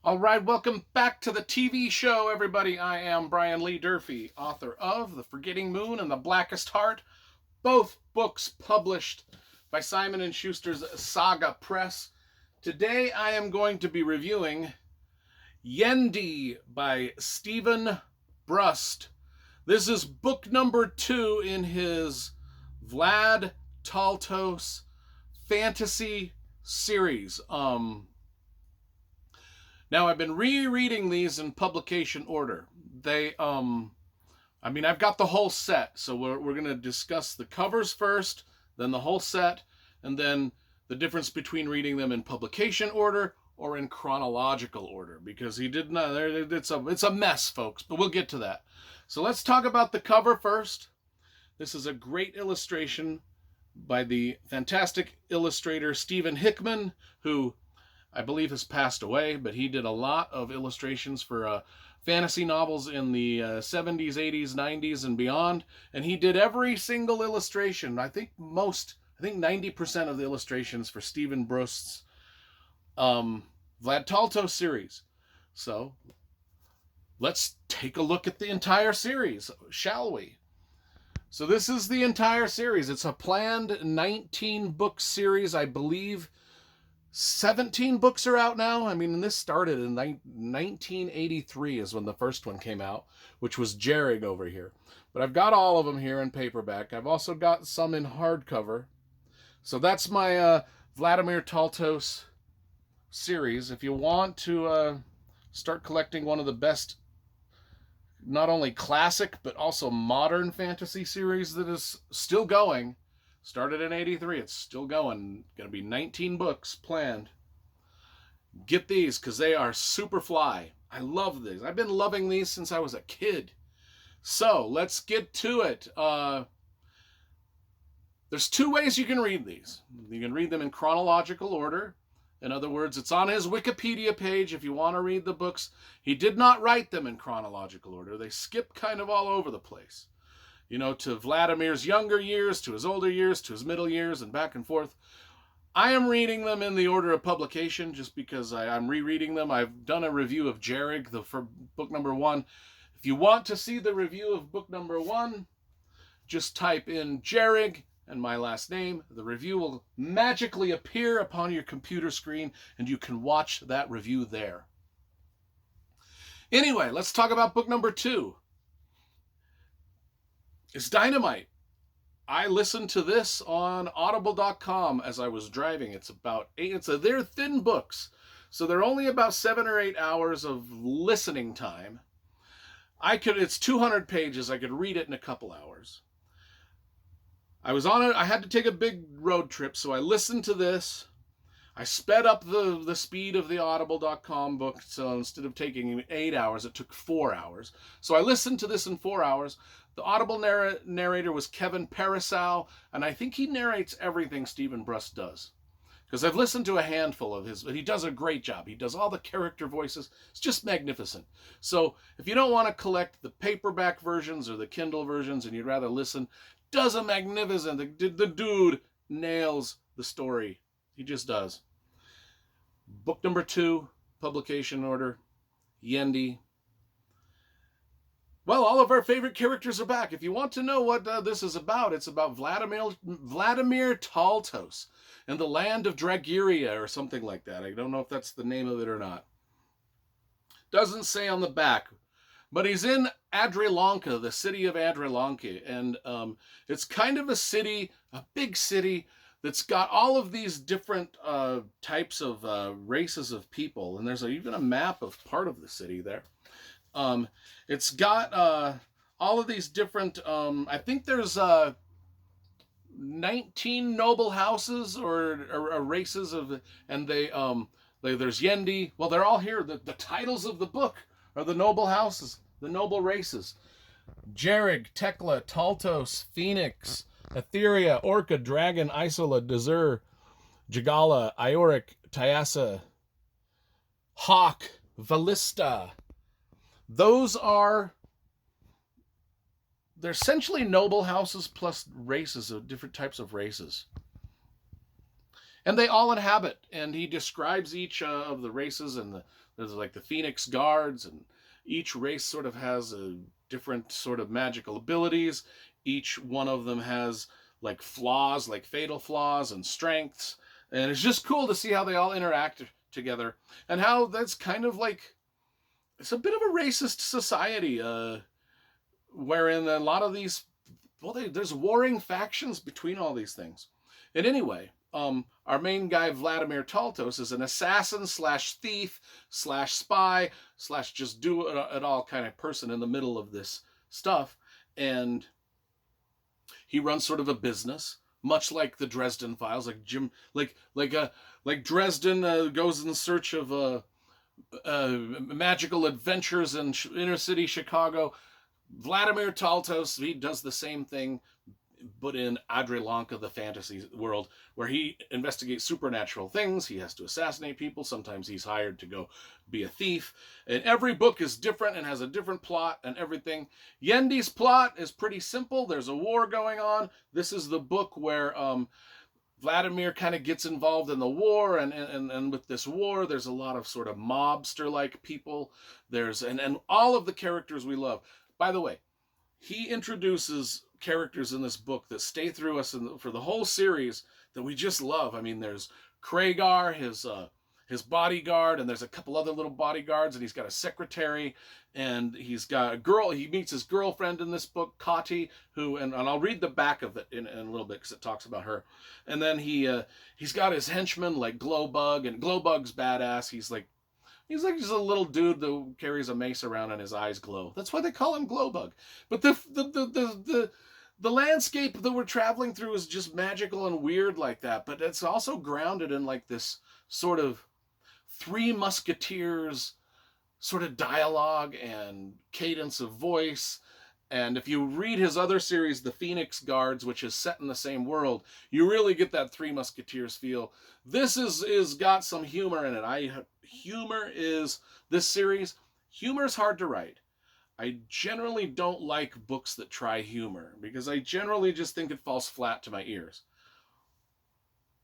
All right, welcome back to the TV show, everybody. I am Brian Lee Durfee, author of The Forgetting Moon and The Blackest Heart, both books published by Simon & Schuster's Saga Press. Today I am going to be reviewing Yendi by Steven Brust. This is book number 2 in his Vlad Taltos fantasy series. Now, I've been rereading these in publication order. I've got the whole set, so we're going to discuss the covers first, then the whole set, and then the difference between reading them in publication order or in chronological order, because he did not. It's a mess, folks, but we'll get to that. So let's talk about the cover first. This is a great illustration by the fantastic illustrator Stephen Hickman, who I believe has passed away, but he did a lot of illustrations for fantasy novels in the 70s, 80s, 90s, and beyond. And he did every single illustration. I think 90% of the illustrations for Steven Brust's Vlad Taltos series. So let's take a look at the entire series, shall we? So this is the entire series. It's a planned 19-book series, I believe. 17 books are out now. This started in 1983 is when the first one came out, which was Jerrig over here. But I've got all of them here in paperback. I've also got some in hardcover. So that's my Vladimir Taltos series. If you want to start collecting one of the best, not only classic, but also modern fantasy series that is still going, started in 83. It's still going. Going to be 19 books planned. Get these because they are super fly. I love these. I've been loving these since I was a kid. So let's get to it. There's 2 ways you can read these. You can read them in chronological order. In other words, it's on his Wikipedia page if you want to read the books. He did not write them in chronological order. They skip kind of all over the place. To Vladimir's younger years, to his older years, to his middle years, and back and forth. I am reading them in the order of publication just because I'm rereading them. I've done a review of Jerrig for book number 1. If you want to see the review of book number 1, just type in Jerrig and my last name. The review will magically appear upon your computer screen, and you can watch that review there. Anyway, let's talk about book number 2. It's dynamite. I listened to this on audible.com as I was driving. They're thin books, so they're only about 7 or 8 hours of listening time. It's 200 pages. I could read it in a couple hours. I was on it. I had to take a big road trip, so I listened to this. I sped up the speed of the audible.com book, so instead of taking 8 hours, it took 4 hours. So I listened to this in 4 hours. The Audible narrator was Kevin Parasau, and I think he narrates everything Steven Brust does. Because I've listened to a handful of his, but he does a great job. He does all the character voices. It's just magnificent. So if you don't want to collect the paperback versions or the Kindle versions and you'd rather listen, does a magnificent. The dude nails the story. He just does. Book number 2, publication order, Yendi. Well, all of our favorite characters are back. If you want to know what this is about, it's about Vladimir Taltos and the land of Draguria or something like that. I don't know if that's the name of it or not. Doesn't say on the back. But he's in Adrilanka, the city of Adrilanka. And it's kind of a big city, that's got all of these different types of races of people. And there's even a map of part of the city there. It's got all of these different, I think there's 19 noble houses or races and there's Yendi. Well, they're all here. The titles of the book are the noble houses, the noble races. Jerrig, Tekla, Taltos, Phoenix, Etheria, Orca, Dragon, Isola, Dazur, Jagala, Ioric, Tyasa, Hawk, Valista. They're essentially noble houses plus races of different types of races. And they all inhabit, and he describes each of the races, and there's like the Phoenix Guards, and each race sort of has a different sort of magical abilities. Each one of them has like flaws, like fatal flaws and strengths, and it's just cool to see how they all interact together, and how that's kind of like, it's a bit of a racist society, wherein a lot of these, well, there's warring factions between all these things. And anyway, our main guy, Vladimir Taltos, is an assassin slash thief slash spy slash just do it all kind of person in the middle of this stuff. And he runs sort of a business, much like the Dresden Files, like Dresden goes in search of magical adventures in inner city Chicago. Vladimir Taltos, he does the same thing, but in Adrilanka, the fantasy world, where he investigates supernatural things. He has to assassinate people. Sometimes he's hired to go be a thief. And every book is different and has a different plot and everything. Yendi's plot is pretty simple. There's a war going on. This is the book where Vladimir kind of gets involved in the war, and with this war, there's a lot of sort of mobster-like people. And all of the characters we love. By the way, he introduces characters in this book that stay through us for the whole series that we just love. I mean, there's Kragar, his bodyguard, and there's a couple other little bodyguards, and he's got a secretary, and he's got a girl. He meets his girlfriend in this book, Kati, who, and I'll read the back of it in a little bit because it talks about her. And then he's got his henchman like Glowbug, and Glowbug's badass. He's like just a little dude that carries a mace around and his eyes glow. That's why they call him Glowbug. But the landscape that we're traveling through is just magical and weird like that. But it's also grounded in like this sort of Three Musketeers sort of dialogue and cadence of voice. And if you read his other series, The Phoenix Guards, which is set in the same world, you really get that Three Musketeers feel. This is got some humor in it. This series, humor is hard to write. I generally don't like books that try humor, because I generally just think it falls flat to my ears.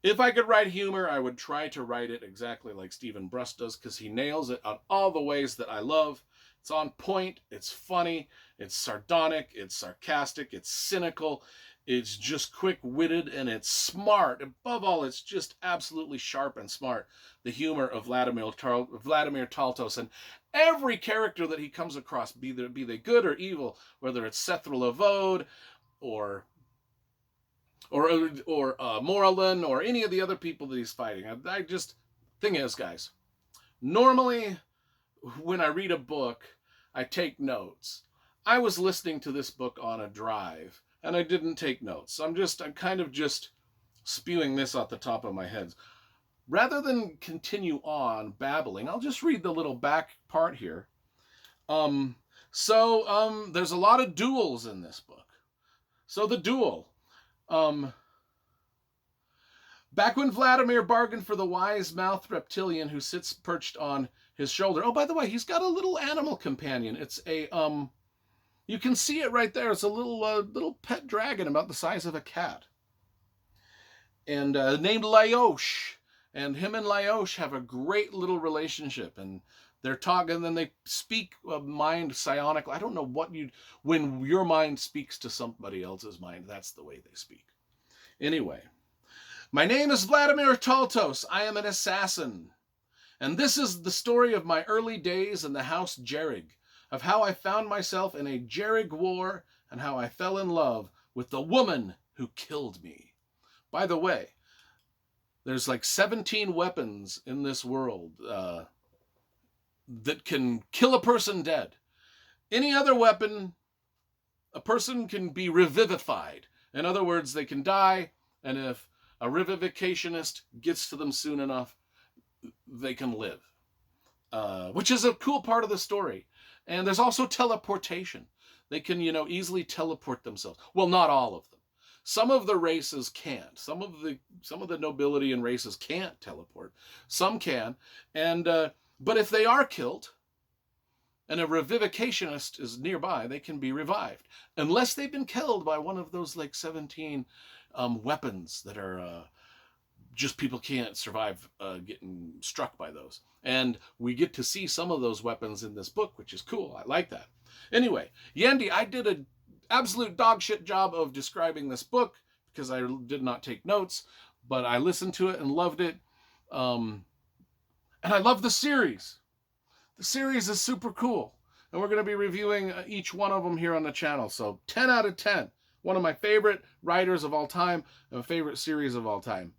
If I could write humor, I would try to write it exactly like Steven Brust does, because he nails it on all the ways that I love. It's on point, it's funny, it's sardonic, it's sarcastic, it's cynical, it's just quick-witted, and it's smart. Above all, it's just absolutely sharp and smart. The humor of Vladimir Taltos, and every character that he comes across, be they good or evil, whether it's Sethra Lavode or Morlin or any of the other people that he's fighting. Thing is, guys, normally when I read a book, I take notes. I was listening to this book on a drive, and I didn't take notes. I'm kind of just spewing this off the top of my head. Rather than continue on babbling, I'll just read the little back part here. There's a lot of duels in this book. So the duel. Back when Vladimir bargained for the wise-mouthed reptilian who sits perched on his shoulder. Oh, by the way, he's got a little animal companion. It's a, you can see it right there. It's a little pet dragon about the size of a cat. And named Laosh. And him and Laosh have a great little relationship. And they're talking, and then they speak mind psionically. I don't know when your mind speaks to somebody else's mind, that's the way they speak. Anyway, my name is Vladimir Taltos. I am an assassin. And this is the story of my early days in the house Jerrig, of how I found myself in a Jerrig war, and how I fell in love with the woman who killed me. By the way, there's like 17 weapons in this world that can kill a person dead. Any other weapon, a person can be revivified. In other words, they can die, and if a revivificationist gets to them soon enough, they can live. Which is a cool part of the story. And there's also teleportation. They can, easily teleport themselves. Well, not all of them. Some of the races can't. Some of the nobility and races can't teleport. Some can. And but if they are killed, and a revivificationist is nearby, they can be revived. Unless they've been killed by one of those 17 weapons that are just people can't survive getting struck by those. And we get to see some of those weapons in this book, which is cool. I like that. Anyway, Yendi, I did an absolute dog shit job of describing this book because I did not take notes, but I listened to it and loved it. And I love the series. The series is super cool. And we're going to be reviewing each one of them here on the channel. So 10 out of 10. One of my favorite writers of all time and my favorite series of all time.